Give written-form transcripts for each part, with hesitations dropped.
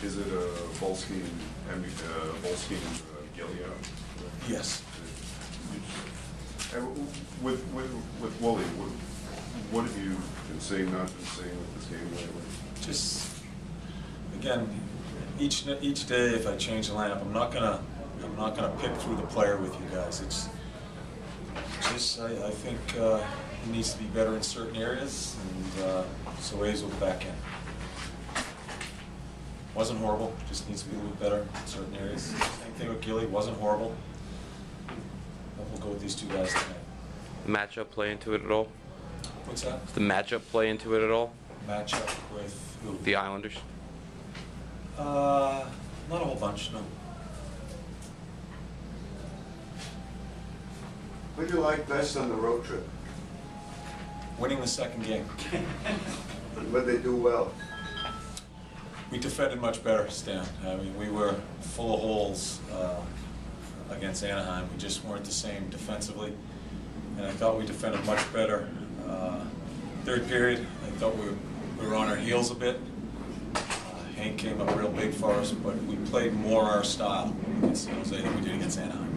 Is it a Volsky and Gilead? Yes. And with Wooly, what have you been saying, not been saying with this game lately? Just again, each day, if I change the lineup, I'm not gonna pick through the player with you guys. It's just I think he needs to be better in certain areas, and so A's will go back in. Wasn't horrible, just needs to be a little better in certain areas. Same thing with Gilly, wasn't horrible. But we'll go with these two guys tonight. Matchup play into it at all? What's that? Does the matchup play into it at all? Matchup with who? The Islanders? Not a whole bunch, no. What do you like best on the road trip? Winning the second game. What they do well? We defended much better, Stan. I mean, we were full of holes against Anaheim. We just weren't the same defensively. And I thought we defended much better. Third period, I thought we were on our heels a bit. Hank came up real big for us, but we played more our style against San Jose than we did against Anaheim.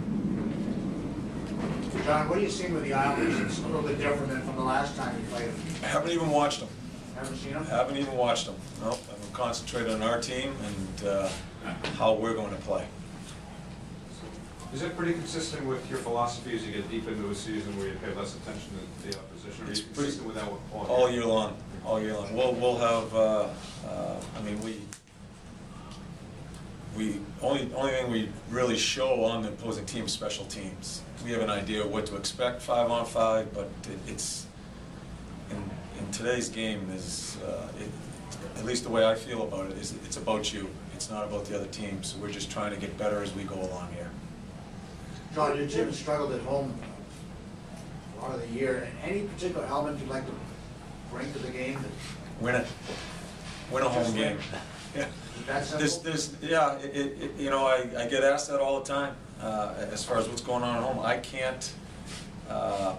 John, what are you seeing with the Islanders? It's a little bit different than from the last time you played them. I haven't even watched them. Haven't seen them? Haven't even watched them. Nope. I'm concentrated on our team and how we're going to play. Is it pretty consistent with your philosophy as you get deep into a season where you pay less attention to the opposition? Are you consistent with that all year long? All year long. We'll have. I mean, only thing we really show on the opposing team is special teams. We have an idea of what to expect 5-on-5, but it's in today's game is at least the way I feel about it is it's about you. It's not about the other teams. So we're just trying to get better as we go along here. John, your team has struggled at home a lot of the year. Any particular element you'd like to bring to the game? Win it. Win a home game. Yeah. That's simple? Yeah. You know, I get asked that all the time as far as what's going on at home. I can't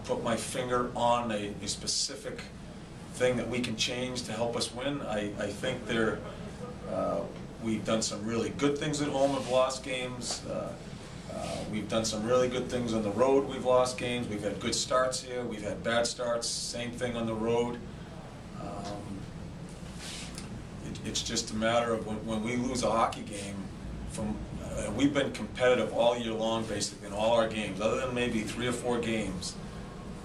put my finger on a specific thing that we can change to help us win. I think we've done some really good things at home. We've lost games. We've done some really good things on the road. We've lost games. We've had good starts here. We've had bad starts. Same thing on the road. It's just a matter of when we lose a hockey game. We've been competitive all year long, basically, in all our games, other than maybe 3 or 4 games.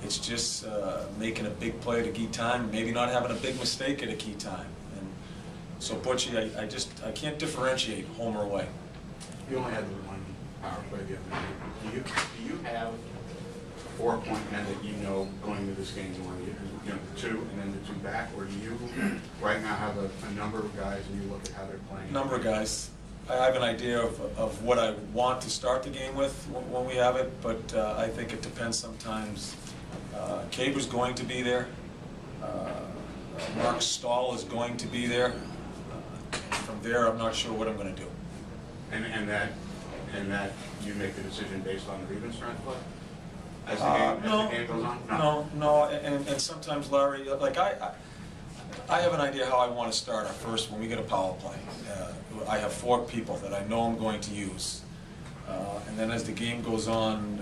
It's just making a big play at a key time, maybe not having a big mistake at a key time. And so, Butchie, I can't differentiate home or away. You only had the one power play the other night. Do you have a 4-point man that you know going into this game you want to get, the 2 and then the 2 back, or do you right now have a number of guys and you look at how they're playing? Number of guys. I have an idea of what I want to start the game with when we have it, but I think it depends sometimes. Caber's going to be there. Mark Stahl is going to be there. From there, I'm not sure what I'm going to do. And that you make the decision based on the even strength play? As the game goes on? No. And sometimes, Larry, like I have an idea how I want to start our first when we get a power play. I have 4 people that I know I'm going to use. And then as the game goes on,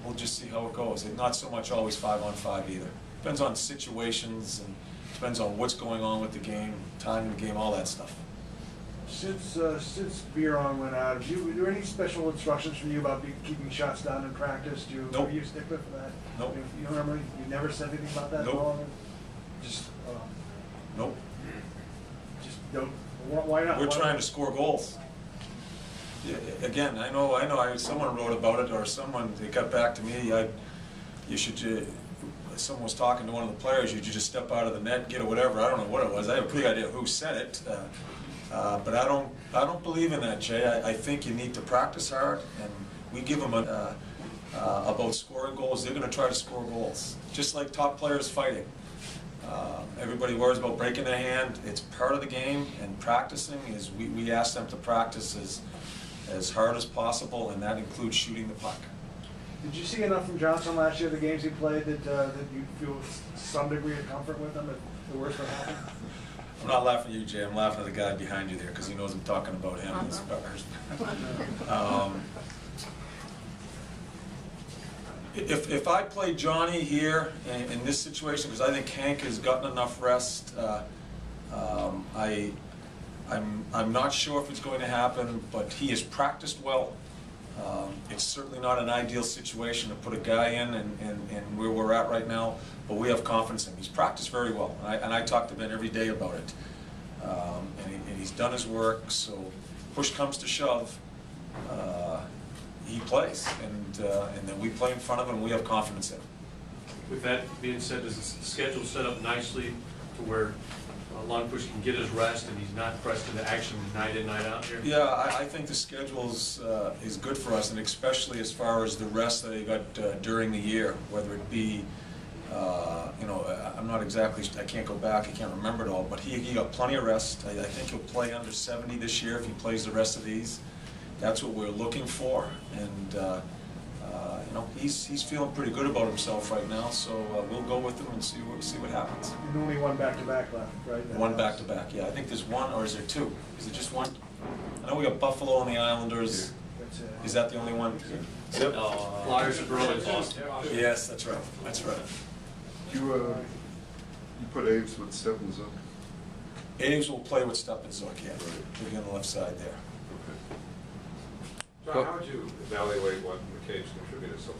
we'll just see how it goes. It's not so much always 5-on-5 either. Depends on situations and depends on what's going on with the game, time in the game, all that stuff. Since Biron went out, were there any special instructions from you about keeping shots down in practice? Nope. Were you a stickler for that? Nope. You don't remember? You never said anything about that Nope. at all? Just Nope. Just don't. Why not? We're trying to score goals. Yeah, again, I know. Someone wrote about it, or they got back to me. Someone was talking to one of the players. You just step out of the net, get it, whatever. I don't know what it was. I have a pretty idea who said it, but I don't believe in that, Jay. I think you need to practice hard, and we give them about scoring goals. They're going to try to score goals, just like top players fighting. Everybody worries about breaking their hand. It's part of the game, and practicing is we ask them to practice as hard as possible, and that includes shooting the puck. Did you see enough from Johnson last year, the games he played, that you feel some degree of comfort with him if the worst would happen? I'm not laughing at you, Jay, I'm laughing at the guy behind you there, because he knows I'm talking about him. If I play Johnny here in this situation, because I think Hank has gotten enough rest, I'm not sure if it's going to happen, but he has practiced well. It's certainly not an ideal situation to put a guy in and where we're at right now, but we have confidence in him. He's practiced very well, and I talk to Ben every day about it. And he's done his work, so push comes to shove, he plays, and then we play in front of him, and we have confidence in him. With that being said, is the schedule set up nicely to where Longpush can get his rest and he's not pressed into action night in, night out here? Yeah, I think the schedule is good for us, and especially as far as the rest that he got during the year, whether it be, you know, I'm not exactly, I can't go back, I can't remember it all, but he got plenty of rest. I think he'll play under 70 this year if he plays the rest of these. That's what we're looking for, and you know, he's feeling pretty good about himself right now, so we'll go with him and see what happens. And only one back-to-back left, right? One back-to-back, yeah. I think there's one, or is there two? Is it just one? I know we got Buffalo and the Islanders. That's it. Is that the only one? Yep. Flyers have really lost him. Yes, that's right. That's right. You put Aves with Stephens up? Aves will play with Steppenzook, yeah. He'll be on the left side there. John, how would you evaluate what McCabe's contributed so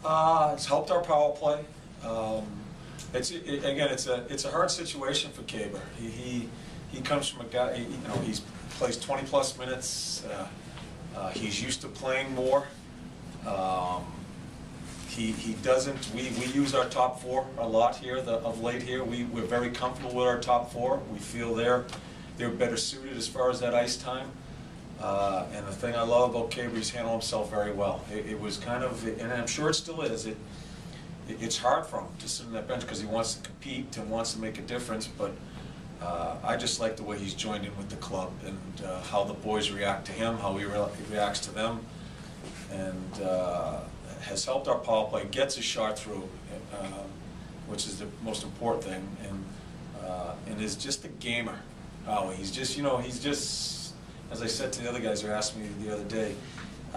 far? It's helped our power play. Again, it's a hard situation for Caber. He comes from a guy, you know, he plays 20+ minutes. He's used to playing more. He doesn't. We use our top four a lot here. Of late here, we're very comfortable with our top four. We feel they're better suited as far as that ice time. And the thing I love about Caber, he's handled himself very well. It was kind of, and I'm sure it still is, it's hard for him to sit on that bench because he wants to compete and wants to make a difference, but I just like the way he's joined in with the club and how the boys react to him, how he reacts to them, and has helped our power play, gets his shot through, which is the most important thing, and is just a gamer. He's just, you know, as I said to the other guys who asked me the other day,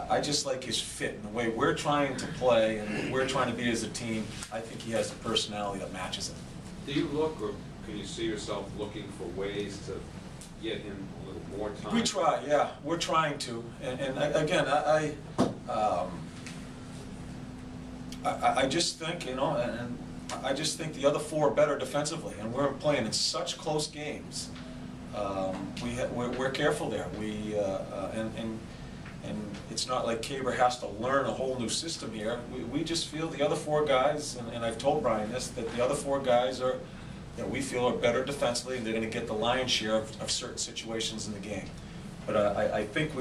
I just like his fit and the way we're trying to play and what we're trying to be as a team. I think he has the personality that matches him. Do you look, or can you see yourself looking for ways to get him a little more time? We try, yeah. We're trying to. And again, I just think, you know, and I just think the other four are better defensively, and we're playing in such close games. We're careful there. And it's not like Caber has to learn a whole new system here. We just feel the other four guys, and I've told Brian this, that the other four guys are, that we feel are better defensively, and they're going to get the lion's share of certain situations in the game. But I think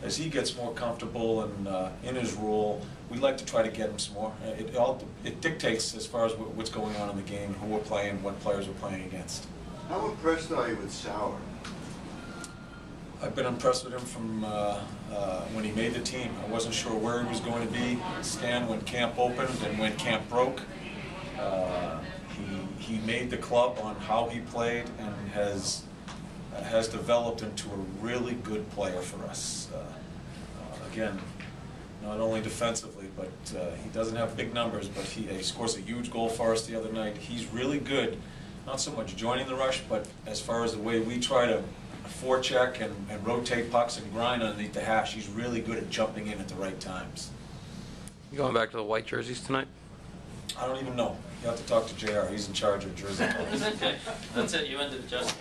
as he gets more comfortable and in his role, we'd like to try to get him some more. It dictates as far as what's going on in the game, who we're playing, what players we're playing against. How impressed are you with Sauer? I've been impressed with him from when he made the team. I wasn't sure where he was going to be, Stan, when camp opened and when camp broke. He made the club on how he played and has developed into a really good player for us. Again, not only defensively, but he doesn't have big numbers, but he scores a huge goal for us the other night. He's really good, not so much joining the rush, but as far as the way we try to forecheck and rotate pucks and grind underneath the hash, he's really good at jumping in at the right times. You going back to the white jerseys tonight? I don't even know. You have to talk to JR. He's in charge of jersey. Okay, that's it. You ended it, Justin.